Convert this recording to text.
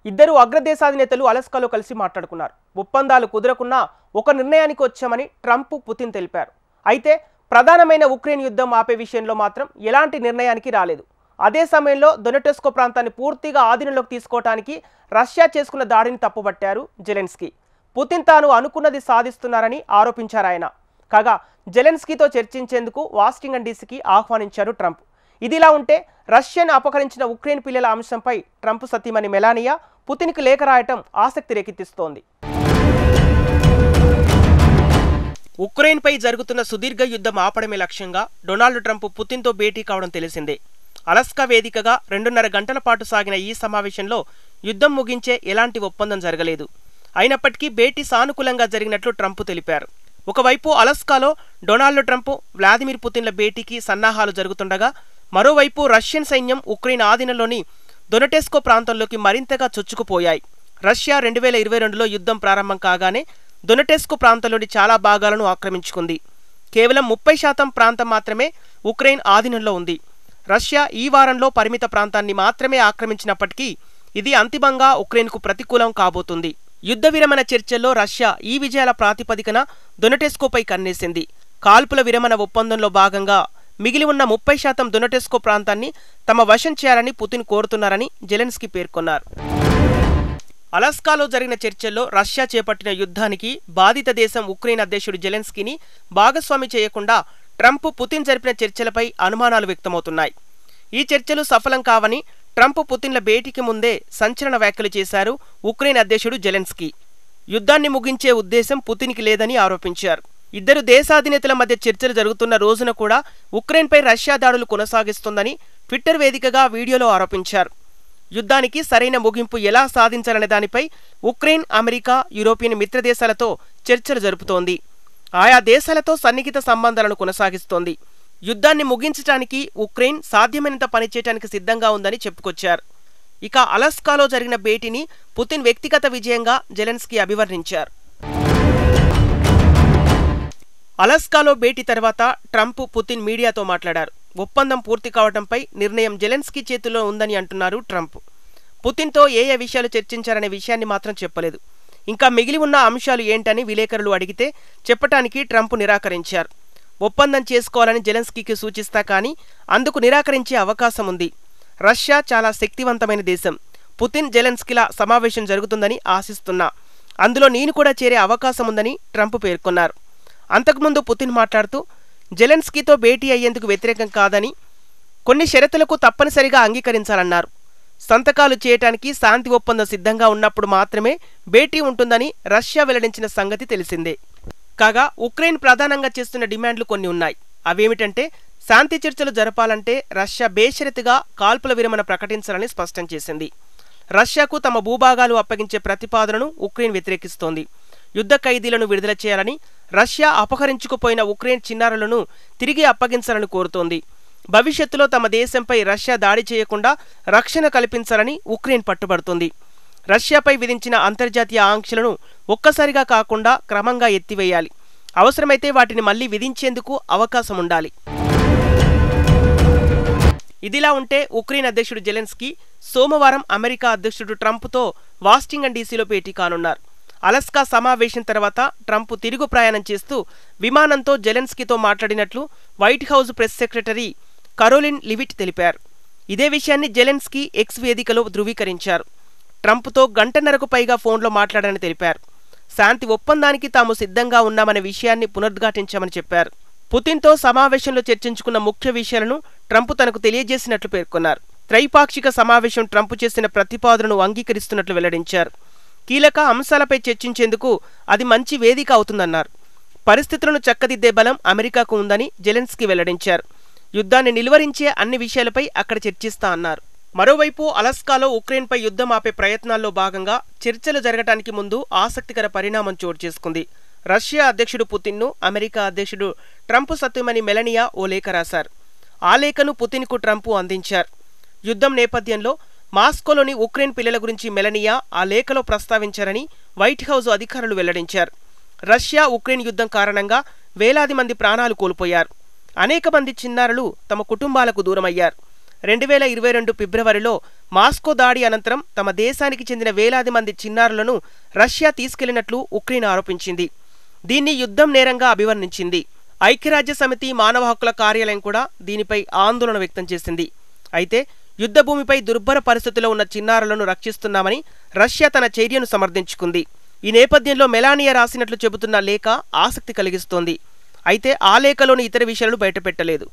ఇద్దరు అగ్రదేశాధినేతలు అలస్కాలో కలిసి మాట్లాడుకున్నారు. ఒప్పందాలు కుదరకున్నా ఒక నిర్ణయానికి వచ్చామని ట్రంప్, పుతిన్ తెలిపారు. అయితే ప్రధానమైన ఉక్రెయిన్ యుద్ధం ఆపే విషయంలో మాత్రం ఎలాంటి నిర్ణయానికి రాలేదు. అదే సమయంలో డొనెట్స్కో ప్రాంతాన్ని పూర్తిగా ఆధీనంలోకి తీసుకోవడానికి రష్యా చేసుకున్న దాడిని తప్పుబట్టారు జెలెన్స్కీ. పుతిన్ తాను అనుకున్నది సాధిస్తున్నారని ఆరోపించారు ఆయన. కాగా జెలెన్స్కీతో చర్చించేందుకు వాషింగ్టన్ డీసీకి ఆహ్వానించారు ట్రంప్. ఇదిలా ఉంటే రష్యాను అపహరించిన ఉక్రెయిన్ పిల్లల అంశంపై ట్రంప్ సతీమణి మెలానియా పుతిన్కి లేఖ రాయటం ఆసక్తి రేకెత్తిస్తోంది. ఉక్రెయిన్పై జరుగుతున్న సుదీర్ఘ యుద్ధం ఆపడమే లక్ష్యంగా డొనాల్డ్ ట్రంప్ పుతిన్తో భేటీ కావడం తెలిసిందే. అలస్కా వేదికగా 2.5 గంటల పాటు సాగిన ఈ సమావేశంలో యుద్ధం ముగించే ఎలాంటి ఒప్పందం జరగలేదు. అయినప్పటికీ భేటీ సానుకూలంగా జరిగినట్లు ట్రంప్ తెలిపారు. ఒకవైపు అలస్కాలో డొనాల్డ్ ట్రంప్, వ్లాదిమిర్ పుతిన్ల భేటీకి సన్నాహాలు జరుగుతుండగా, మరోవైపు రష్యన్ సైన్యం ఉక్రెయిన్ ఆధీనంలోని డొనెట్స్కో ప్రాంతంలోకి మరింతగా చొచ్చుకుపోయాయి. రష్యా 2022లో యుద్ధం ప్రారంభం కాగానే డొనెట్స్కో ప్రాంతంలోని చాలా భాగాలను ఆక్రమించుకుంది. కేవలం 30% ప్రాంతం మాత్రమే ఉక్రెయిన్ ఆధీనంలో ఉంది. రష్యా ఈ వారంలో పరిమిత ప్రాంతాన్ని మాత్రమే ఆక్రమించినప్పటికీ ఇది అంతిమంగా ఉక్రెయిన్కు ప్రతికూలం కాబోతుంది. యుద్ధ విరమణ చర్చల్లో రష్యా ఈ విజయాల ప్రాతిపదికన డొనెట్స్కోపై కన్నేసింది. కాల్పుల విరమణ ఒప్పందంలో భాగంగా మిగిలి ఉన్న 30% డొనెట్స్కో ప్రాంతాన్ని తమ వశం చేయాలని పుతిన్ కోరుతున్నారని జెలెన్స్కీ పేర్కొన్నారు. అలస్కాలో జరిగిన చర్చల్లో రష్యా చేపట్టిన యుద్ధానికి బాధిత దేశం ఉక్రెయిన్ అధ్యక్షుడు జెలెన్స్కీని భాగస్వామి చేయకుండా ట్రంప్, పుతిన్ జరిపిన చర్చలపై అనుమానాలు వ్యక్తమవుతున్నాయి. ఈ చర్చలు సఫలం కావని ట్రంప్, పుతిన్ల భేటీకి ముందే సంచలన వ్యాఖ్యలు చేశారు ఉక్రెయిన్ అధ్యక్షుడు జెలెన్స్కీ. యుద్ధాన్ని ముగించే ఉద్దేశం పుతిన్కి లేదని ఆరోపించారు. ఇద్దరు దేశాధినేతల మధ్య చర్చలు జరుగుతున్న రోజున కూడా ఉక్రెయిన్పై రష్యా దాడులు కొనసాగిస్తోందని ట్విట్టర్ వేదికగా వీడియోలో ఆరోపించారు. యుద్ధానికి సరైన ముగింపు ఎలా సాధించాలనే దానిపై ఉక్రెయిన్, అమెరికా, యూరోపియన్ మిత్రదేశాలతో చర్చలు జరుపుతోంది. ఆయా దేశాలతో సన్నిహిత సంబంధాలను కొనసాగిస్తోంది. యుద్ధాన్ని ముగించడానికి ఉక్రెయిన్ సాధ్యమైనంత పనిచేయడానికి సిద్ధంగా ఉందని చెప్పుకొచ్చారు. ఇక అలస్కాలో జరిగిన భేటీని పుతిన్ వ్యక్తిగత విజయంగా జెలెన్స్కీ అభివర్ణించారు. అలస్కాలో భేటీ తర్వాత ట్రంప్, పుతిన్ మీడియాతో మాట్లాడారు. ఒప్పందం పూర్తి కావడంపై నిర్ణయం జెలెన్స్కీ చేతుల్లో ఉందని అంటున్నారు ట్రంప్. పుతిన్తో ఏ విషయాలు చర్చించారనే విషయాన్ని మాత్రం చెప్పలేదు. ఇంకా మిగిలి ఉన్న అంశాలు ఏంటని విలేకరులు అడిగితే చెప్పటానికి ట్రంప్ నిరాకరించారు. ఒప్పందం చేసుకోవాలని జెలెన్స్కీకి సూచిస్తా కానీ అందుకు నిరాకరించే అవకాశం ఉంది. రష్యా చాలా శక్తివంతమైన దేశం. పుతిన్, జెలెన్స్కీల సమావేశం జరుగుతుందని ఆశిస్తున్నా. అందులో నేను కూడా చేరే అవకాశం ఉందని ట్రంప్ పేర్కొన్నారు. అంతకుముందు పుతిన్ మాట్లాడుతూ జెలెన్స్కీతో భేటీ అయ్యేందుకు వ్యతిరేకం కాదని, కొన్ని షరతులకు తప్పనిసరిగా అంగీకరించాలన్నారు. సంతకాలు చేయటానికి శాంతి ఒప్పందం సిద్ధంగా ఉన్నప్పుడు మాత్రమే భేటీ ఉంటుందని రష్యా వెల్లడించిన సంగతి తెలిసిందే. కాగా ఉక్రెయిన్ ప్రధానంగా చేస్తున్న డిమాండ్లు కొన్ని ఉన్నాయి. అవేమిటంటే, శాంతి చర్చలు జరపాలంటే రష్యా బేషరతుగా కాల్పుల విరమణ ప్రకటించాలని స్పష్టం చేసింది. రష్యాకు తమ భూభాగాలు అప్పగించే ప్రతిపాదనను ఉక్రెయిన్ వ్యతిరేకిస్తోంది. యుద్ధ ఖైదీలను విడుదల చేయాలని, రష్యా అపహరించుకుపోయిన ఉక్రెయిన్ చిన్నారులను తిరిగి అప్పగించాలని కోరుతోంది. భవిష్యత్తులో తమ దేశంపై రష్యా దాడి చేయకుండా రక్షణ కల్పించాలని ఉక్రెయిన్ పట్టుబడుతుంది. రష్యాపై విధించిన అంతర్జాతీయ ఆంక్షలను ఒక్కసారిగా కాకుండా క్రమంగా ఎత్తివేయాలి. అవసరమైతే వాటిని మళ్లీ విధించేందుకు అవకాశం ఉండాలి. ఇదిలా ఉంటే ఉక్రెయిన్ అధ్యక్షుడు జెలెన్స్కీ సోమవారం అమెరికా అధ్యక్షుడు ట్రంప్తో వాషింగ్టన్ డీసీలో భేటీ కానున్నారు. అలస్కా సమావేశం తర్వాత ట్రంప్ తిరుగు ప్రయాణం చేస్తూ విమానంతో జెలెన్స్కీతో మాట్లాడినట్లు White House press secretary Karoline Leavitt తెలిపారు. ఇదే విషయాన్ని జెలెన్స్కీ ఎక్స్ వేదికలో ధృవీకరించారు. ట్రంప్తో గంటన్నరకు పైగా ఫోన్లో మాట్లాడారని తెలిపారు. శాంతి ఒప్పందానికి తాము సిద్ధంగా ఉన్నామనే విషయాన్ని పునరుద్ఘాటించామని చెప్పారు. పుతిన్తో సమావేశంలో చర్చించుకున్న ముఖ్య విషయాలను ట్రంప్ తనకు తెలియజేసినట్లు పేర్కొన్నారు. త్రైపాక్షిక సమావేశం ట్రంప్ చేసిన ప్రతిపాదనను అంగీకరిస్తున్నట్లు వెల్లడించారు. కీలక అంశాలపై చర్చించేందుకు అది మంచి వేదిక అవుతుందన్నారు. పరిస్థితులను చక్కదిద్దే బలం అమెరికాకు ఉందని జెలెన్స్కీ వెల్లడించారు. యుద్ధాన్ని నిలువరించే అన్ని విషయాలపై అక్కడ చర్చిస్తా అన్నారు. మరోవైపు అలస్కాలో ఉక్రెయిన్పై యుద్ధం ఆపే ప్రయత్నాల్లో భాగంగా చర్చలు జరగటానికి ముందు ఆసక్తికర పరిణామం చోటు చేసుకుంది. రష్యా అధ్యక్షుడు పుతిన్ను అమెరికా అధ్యక్షుడు ట్రంప్ సతీమణి మెలానియా ఓ లేఖ రాశారు. ఆ లేఖను పుతిన్కు ట్రంప్ అందించారు. యుద్ధం నేపథ్యంలో మాస్కోలోని ఉక్రెయిన్ పిల్లల గురించి మెలానియా ఆ లేఖలో ప్రస్తావించారని వైట్ హౌస్ అధికారులు వెల్లడించారు. రష్యా ఉక్రెయిన్ యుద్ధం కారణంగా వేలాది మంది ప్రాణాలు కోల్పోయారు. అనేక మంది చిన్నారులు తమ కుటుంబాలకు దూరమయ్యారు. 2022 ఫిబ్రవరిలో మాస్కో దాడి అనంతరం తమ దేశానికి చెందిన వేలాది మంది చిన్నారులను రష్యా తీసుకెళ్లినట్లు ఉక్రెయిన్ ఆరోపించింది. దీన్ని యుద్ధం నేరంగా అభివర్ణించింది. ఐక్యరాజ్యసమితి మానవ హక్కుల కార్యాలయం కూడా దీనిపై ఆందోళన వ్యక్తం చేసింది. అయితే యుద్ధభూమిపై దుర్భర పరిస్థితుల్లో ఉన్న చిన్నారులను రక్షిస్తున్నామని రష్యా తన చర్యను సమర్థించుకుంది. ఈ నేపథ్యంలో మెలానియా రాసినట్లు చెబుతున్న లేఖ ఆసక్తి కలిగిస్తోంది. అయితే ఆ లేఖలోని ఇతర విషయాలను బయటపెట్టలేదు.